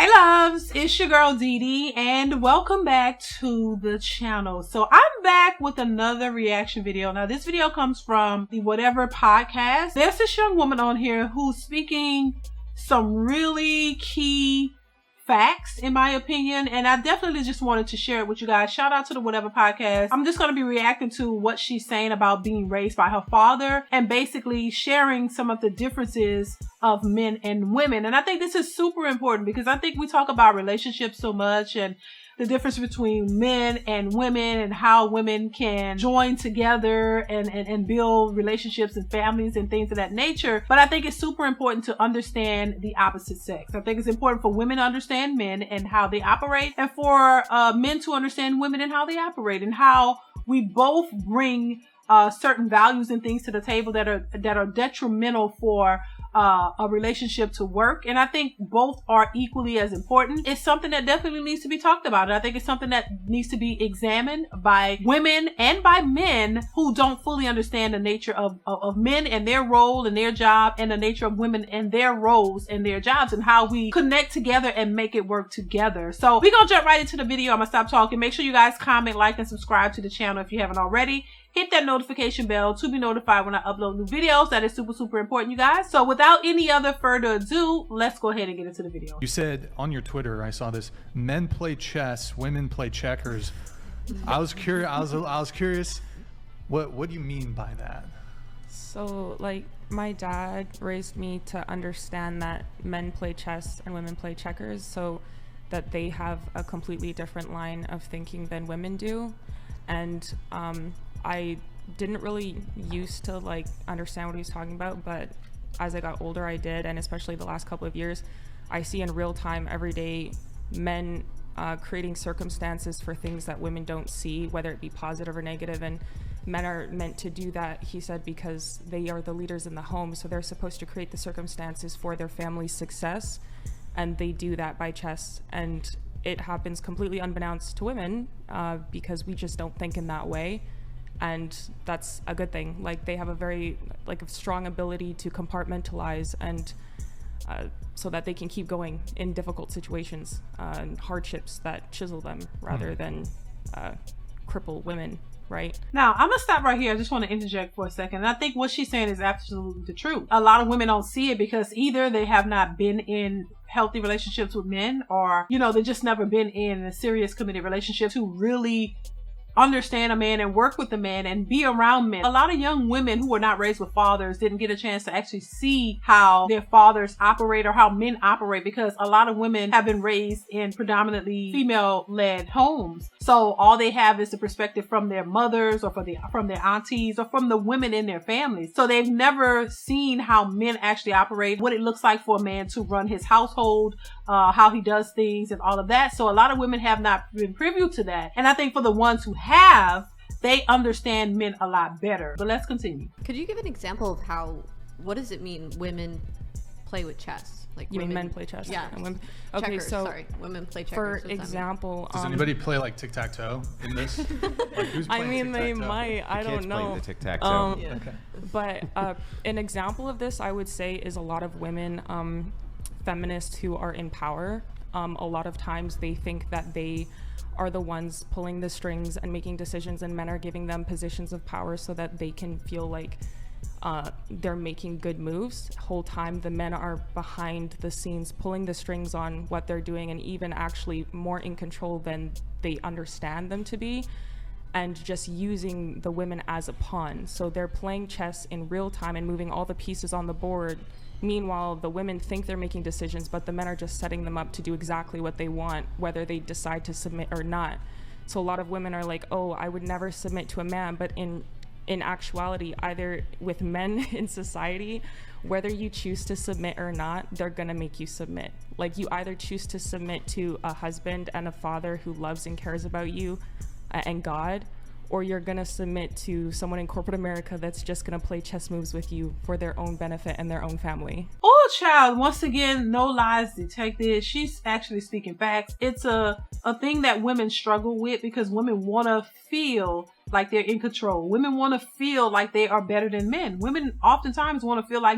Hey loves, it's your girl DeeDee and welcome back to the channel. So I'm back with another reaction video. Now this video comes from the Whatever podcast. There's this young woman on here who's speaking some really key facts in my opinion, and I definitely just wanted to share it with you guys. Shout out to the Whatever podcast. I'm just going to be reacting to what she's saying about being raised by her father and basically sharing some of the differences of men and women. And I think this is super important because I think we talk about relationships so much and the difference between men and women and how women can join together and build relationships and families and things of that nature. But I think it's super important to understand the opposite sex. I think it's important for women to understand men and how they operate, and for men to understand women and how they operate, and how we both bring certain values and things to the table that are detrimental for a relationship to work. And I think both are equally as important. It's something that definitely needs to be talked about. And I think it's something that needs to be examined by women and by men who don't fully understand the nature of men and their role and their job, and the nature of women and their roles and their jobs, and how we connect together and make it work together. So we're gonna jump right into the video. I'm gonna stop talking. Make sure you guys comment, like, and subscribe to the channel if you haven't already. Hit that notification bell to be notified when I upload new videos. That is super, super important, you guys. So without any other further ado, let's go ahead and get into the video. You said on your Twitter, I saw this, men play chess, women play checkers. I was curious. I was curious. What do you mean by that? So, like, my dad raised me to understand that men play chess and women play checkers, so that they have a completely different line of thinking than women do. And I didn't really used to like understand what he was talking about, but as I got older I did, and especially the last couple of years, I see in real time every day men creating circumstances for things that women don't see, whether it be positive or negative. And men are meant to do that, he said, because they are the leaders in the home, so they're supposed to create the circumstances for their family's success, and they do that by chess. And it happens completely unbeknownst to women because we just don't think in that way. And that's a good thing. Like, they have a very a strong ability to compartmentalize, and so that they can keep going in difficult situations and hardships that chisel them rather than cripple women, right? Now, I'm gonna stop right here. I just want to interject for a second. And I think what she's saying is absolutely the truth. A lot of women don't see it because either they have not been in healthy relationships with men, or, you know, they just never been in a serious committed relationship to really understand a man and work with a man and be around men. A lot of young women who were not raised with fathers didn't get a chance to actually see how their fathers operate or how men operate, because a lot of women have been raised in predominantly female-led homes. So all they have is the perspective from their mothers or from their aunties or from the women in their families. So they've never seen how men actually operate, what it looks like for a man to run his household, how he does things and all of that. So a lot of women have not been privy to that. And I think for the ones who have, they understand men a lot better. But let's continue. Could you give an example of what does it mean women play with chess? Like, you mean men play chess? Yeah. And women, okay, checkers, so sorry, women play checkers. For example, does anybody play like tic-tac-toe in this? Like, who's I playing mean, they tic-tac-toe? might. I don't know. The tic-tac-toe. Yeah. Okay. But an example of this, I would say, is a lot of women, feminists who are in power. A lot of times they think that they are the ones pulling the strings and making decisions, and men are giving them positions of power so that they can feel like they're making good moves. Whole time the men are behind the scenes pulling the strings on what they're doing, and even actually more in control than they understand them to be, and just using the women as a pawn. So they're playing chess in real time and moving all the pieces on the board. Meanwhile, the women think they're making decisions, but the men are just setting them up to do exactly what they want, whether they decide to submit or not. So a lot of women are like, oh, I would never submit to a man. But in actuality, either with men in society, whether you choose to submit or not, they're gonna make you submit. Like, you either choose to submit to a husband and a father who loves and cares about you and God, or you're gonna submit to someone in corporate America that's just gonna play chess moves with you for their own benefit and their own family. Oh, child, once again, no lies detected. She's actually speaking facts. It's a thing that women struggle with because women want to feel like they're in control. Women want to feel like they are better than men. Women oftentimes want to feel like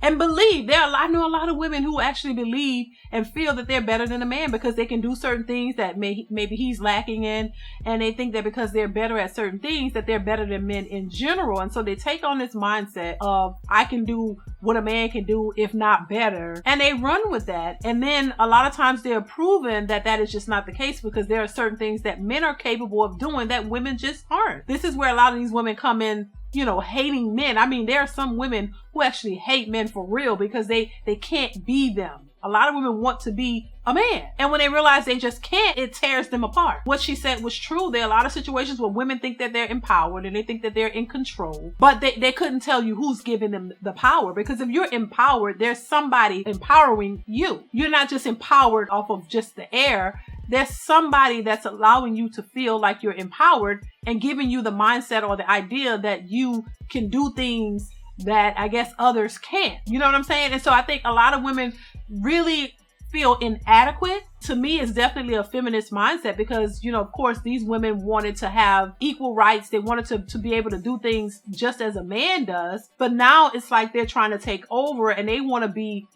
and believe. I know a lot of women who actually believe and feel that they're better than a man because they can do certain things that maybe he's lacking in. And they think that because they're better at certain things that they're better than men in general. And so they take on this mindset of, I can do what a man can do, if not better. And they run with that. And then a lot of times they're proven that that is just not the case, because there are certain things that men are capable of doing that women just aren't. This is where a lot of these women come in, hating men. I mean, there are some women who actually hate men for real because they can't be them. A lot of women want to be a man. And when they realize they just can't, it tears them apart. What she said was true. There are a lot of situations where women think that they're empowered and they think that they're in control, but they couldn't tell you who's giving them the power. Because if you're empowered, there's somebody empowering you. You're not just empowered off of just the air. There's somebody that's allowing you to feel like you're empowered and giving you the mindset or the idea that you can do things that I guess others can't. You know what I'm saying? And so I think a lot of women really feel inadequate. To me, it's definitely a feminist mindset because, of course, these women wanted to have equal rights. They wanted to be able to do things just as a man does. But now it's like they're trying to take over and they want to be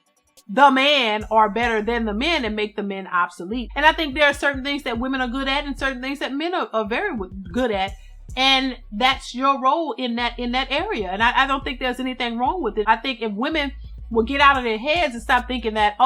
the man or better than the men and make the men obsolete. And I think there are certain things that women are good at and certain things that men are very good at. And that's your role in that area. And I don't think there's anything wrong with it. I think if women will get out of their heads and stop thinking that,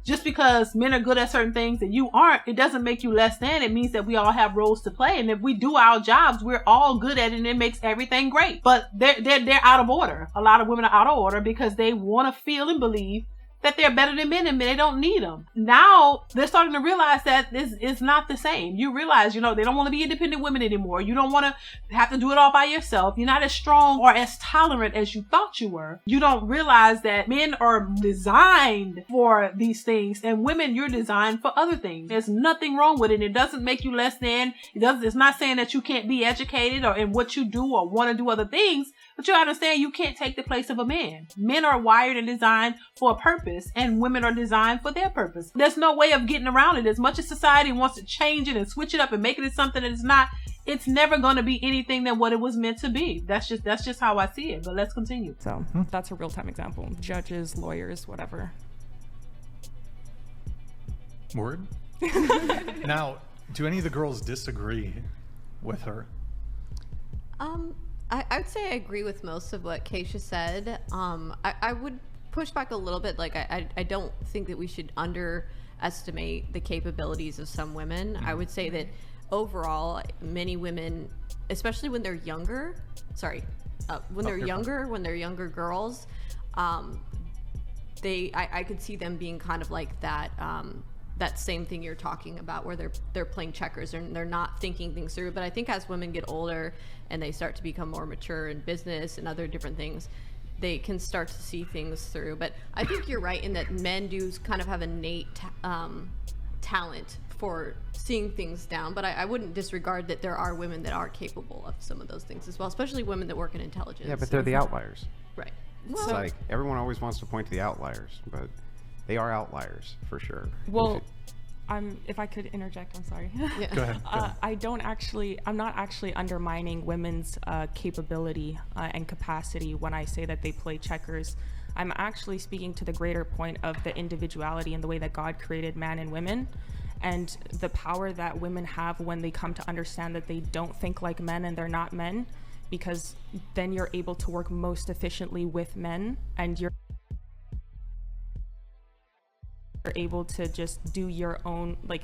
just because men are good at certain things and you aren't, it doesn't make you less than. It means that we all have roles to play. And if we do our jobs, we're all good at it and it makes everything great. But they're out of order. A lot of women are out of order because they want to feel and believe that they're better than men and they don't need them. Now they're starting to realize that this is not the same. You realize, they don't want to be independent women anymore. You don't want to have to do it all by yourself. You're not as strong or as tolerant as you thought you were. You don't realize that men are designed for these things and women, you're designed for other things. There's nothing wrong with it. It doesn't make you less than. It's not saying that you can't be educated or in what you do or want to do other things, but you understand you can't take the place of a man. Men are wired and designed for a purpose. And women are designed for their purpose. There's no way of getting around it. As much as society wants to change it and switch it up and make it something that it's not, it's never going to be anything than what it was meant to be. That's just how I see it. But let's continue. So that's a real-time example. Judges, lawyers, whatever. Word? Now, do any of the girls disagree with her? I would say I agree with most of what Keisha said. I would push back a little bit. Like I don't think that we should underestimate the capabilities of some women. I would say that overall, many women, especially when they're younger, when they're younger girls, I could see them being kind of like that same thing you're talking about, where they're playing checkers and they're not thinking things through. But I think as women get older and they start to become more mature in business and other different things, they can start to see things through. But I think you're right in that men do kind of have innate talent for seeing things down. But I wouldn't disregard that there are women that are capable of some of those things as well, especially women that work in intelligence. Yeah, but they're the outliers. Right. It's Well, like everyone always wants to point to the outliers, but they are outliers for sure. Well, if I could interject, I'm sorry. yeah. Go ahead. I'm not actually undermining women's capability and capacity when I say that they play checkers. I'm actually speaking to the greater point of the individuality and the way that God created man and women, and the power that women have when they come to understand that they don't think like men and they're not men, because then you're able to work most efficiently with men and you're able to just do your own, like,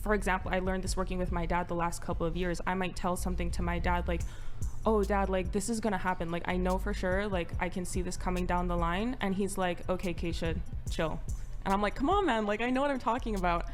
for example, I learned this working with my dad the last couple of years. I might tell something to my dad like, oh dad, like this is gonna happen, like I know for sure, like I can see this coming down the line, and he's like, okay Keisha, chill. And I'm like, come on man, like I know what I'm talking about.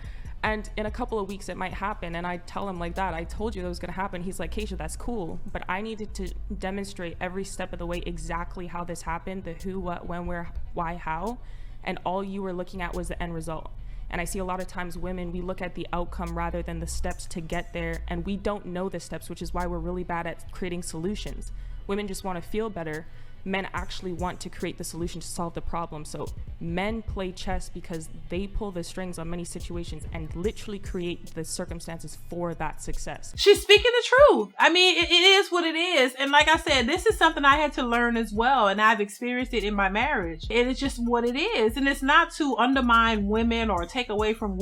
And in a couple of weeks it might happen, and I tell him like that, I told you that was gonna happen. He's like, Keisha, that's cool, but I needed to demonstrate every step of the way exactly how this happened, the who, what, when, where, why, how, and all you were looking at was the end result. And I see a lot of times women, we look at the outcome rather than the steps to get there, and we don't know the steps, which is why we're really bad at creating solutions. Women just want to feel better. men actually want to create the solution to solve the problem. So men play chess because they pull the strings on many situations and literally create the circumstances for that success. She's speaking the truth. I mean, it is what it is. And like I said, this is something I had to learn as well. And I've experienced it in my marriage. It is just what it is. And it's not to undermine women or take away from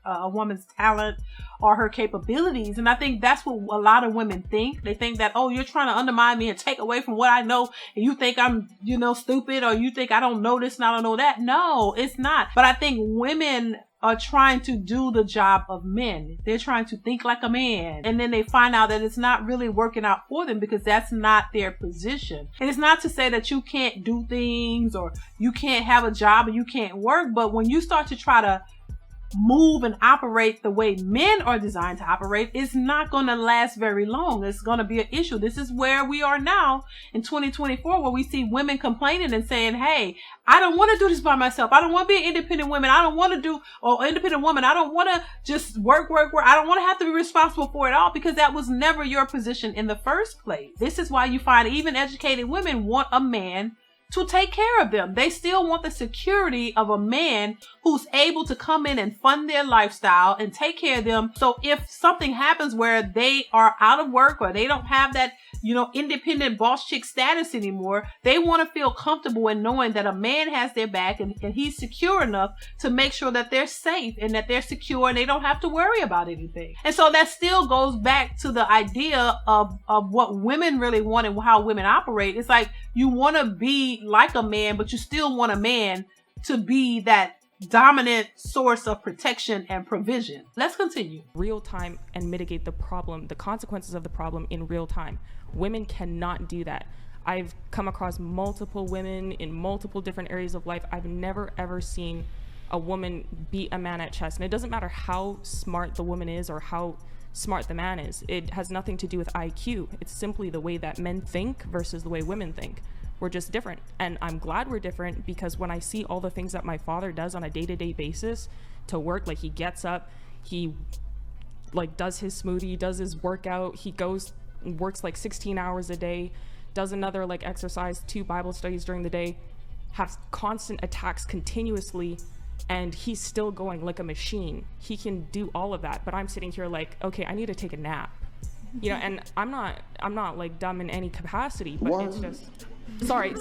a woman's talent or her capabilities. And I think that's what a lot of women think. They think that, oh, you're trying to undermine me and take away from what I know, and you think I'm, stupid, or you think I don't know this and I don't know that. No, it's not. But I think women are trying to do the job of men. They're trying to think like a man. And then they find out that it's not really working out for them because that's not their position. And it's not to say that you can't do things or you can't have a job or you can't work. But when you start to try to move and operate the way men are designed to operate, it's not going to last very long. It's going to be an issue. This is where we are now in 2024, where we see women complaining and saying, hey, I don't want to do this by myself. I don't want to be an independent woman. I don't want to do, or independent woman. I don't want to just work. I don't want to have to be responsible for it all, because that was never your position in the first place. This is why you find even educated women want a man to take care of them. They still want the security of a man who's able to come in and fund their lifestyle and take care of them. So if something happens where they are out of work or they don't have that, independent boss chick status anymore, they want to feel comfortable in knowing that a man has their back and he's secure enough to make sure that they're safe and that they're secure and they don't have to worry about anything. And so that still goes back to the idea of what women really want and how women operate. It's like you want to be like a man, but you still want a man to be that dominant source of protection and provision. Let's continue. Real time and mitigate the problem, the consequences of the problem in real time. Women cannot do that. I've come across multiple women in multiple different areas of life. I've never ever seen a woman beat a man at chess. And it doesn't matter how smart the woman is or how smart the man is. It has nothing to do with IQ. It's simply the way that men think versus the way women think. We're just different. And I'm glad we're different, because when I see all the things that my father does on a day-to-day basis to work, like he gets up, he does his smoothie, does his workout, he goes and works 16 hours a day, does another exercise, 2 Bible studies during the day, has constant attacks continuously, and he's still going like a machine. He can do all of that, but I'm sitting here okay, I need to take a nap. And I'm not dumb in any capacity, but it's just sorry.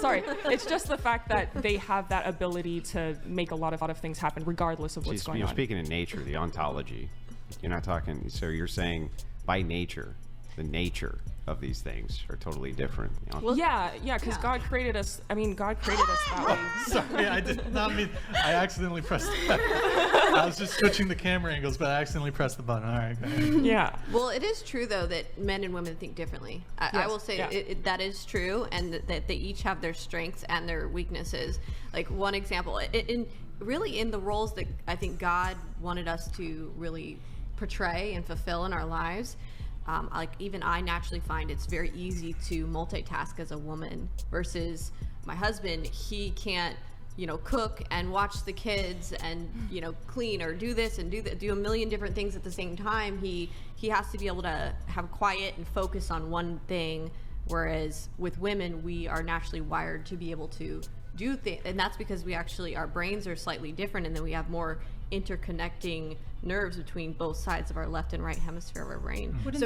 It's just the fact that they have that ability to make a lot of things happen regardless of what's going on. You're speaking in nature, the ontology. You're not talking, so you're saying by nature, the nature of these things are totally different. Well, yeah, because God created us. God created us that way. Sorry, I did not mean. I accidentally pressed. I was just switching the camera angles, but I accidentally pressed the button. All right. Go ahead. Yeah. Well, it is true though that men and women think differently. I will say that is true, and that they each have their strengths and their weaknesses. One example, really in the roles that I think God wanted us to really portray and fulfill in our lives. Even I naturally find it's very easy to multitask as a woman versus my husband. He can't, cook and watch the kids and, clean or do this and do a million different things at the same time. He has to be able to have quiet and focus on one thing. Whereas with women, we are naturally wired to be able to do things. And that's because our brains are slightly different, and then we have more interconnecting nerves between both sides of our left and right hemisphere of our brain. But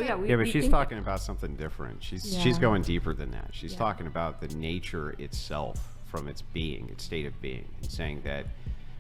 she's talking about something different. She's going deeper than that. She's talking about the nature itself from its being, its state of being, and saying that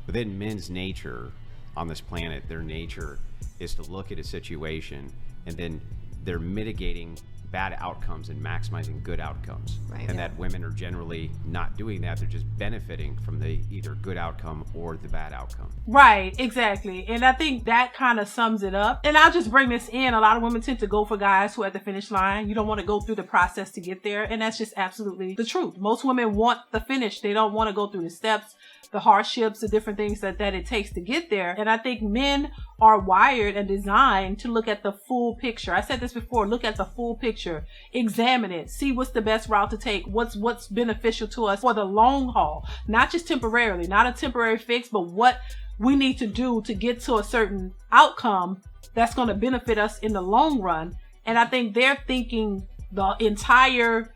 within men's nature on this planet, their nature is to look at a situation and then they're mitigating bad outcomes and maximizing good outcomes. Right. And that women are generally not doing that. They're just benefiting from the either good outcome or the bad outcome. Right, exactly. And I think that kind of sums it up. And I'll just bring this in. A lot of women tend to go for guys who are at the finish line. You don't want to go through the process to get there. And that's just absolutely the truth. Most women want the finish. They don't want to go through the steps, the hardships, the different things that it takes to get there. And I think men are wired and designed to look at the full picture. I said this before, look at the full picture, examine it, see what's the best route to take, what's beneficial to us for the long haul, not just temporarily, not a temporary fix, but what we need to do to get to a certain outcome that's going to benefit us in the long run. And I think they're thinking the entire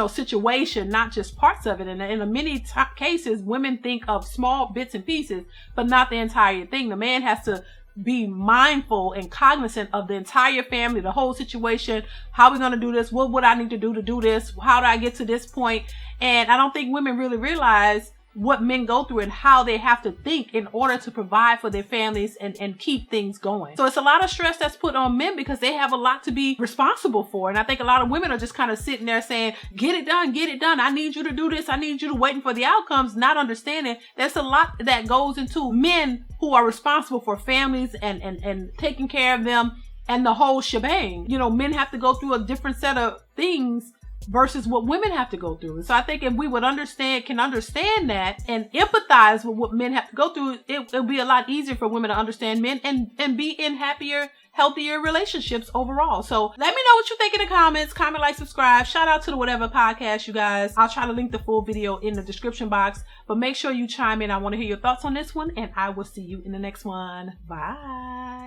situation, not just parts of it. And in many cases, women think of small bits and pieces, but not the entire thing. The man has to be mindful and cognizant of the entire family, the whole situation. How are we going to do this? What would I need to do this? How do I get to this point? And I don't think women really realize what men go through and how they have to think in order to provide for their families and keep things going. So it's a lot of stress that's put on men because they have a lot to be responsible for. And I think a lot of women are just kind of sitting there saying, get it done. I need you to do this. I need you to waiting for the outcomes, not understanding there's a lot that goes into men who are responsible for families and taking care of them and the whole shebang. Men have to go through a different set of things versus what women have to go through. So I think if we would can understand that and empathize with what men have to go through, it'll be a lot easier for women to understand men and be in happier, healthier relationships overall. So let me know what you think in the comments. Comment, like, subscribe. Shout out to the Whatever Podcast, you guys. I'll try to link the full video in the description box, but make sure you chime in. I want to hear your thoughts on this one, and I will see you in the next one. Bye.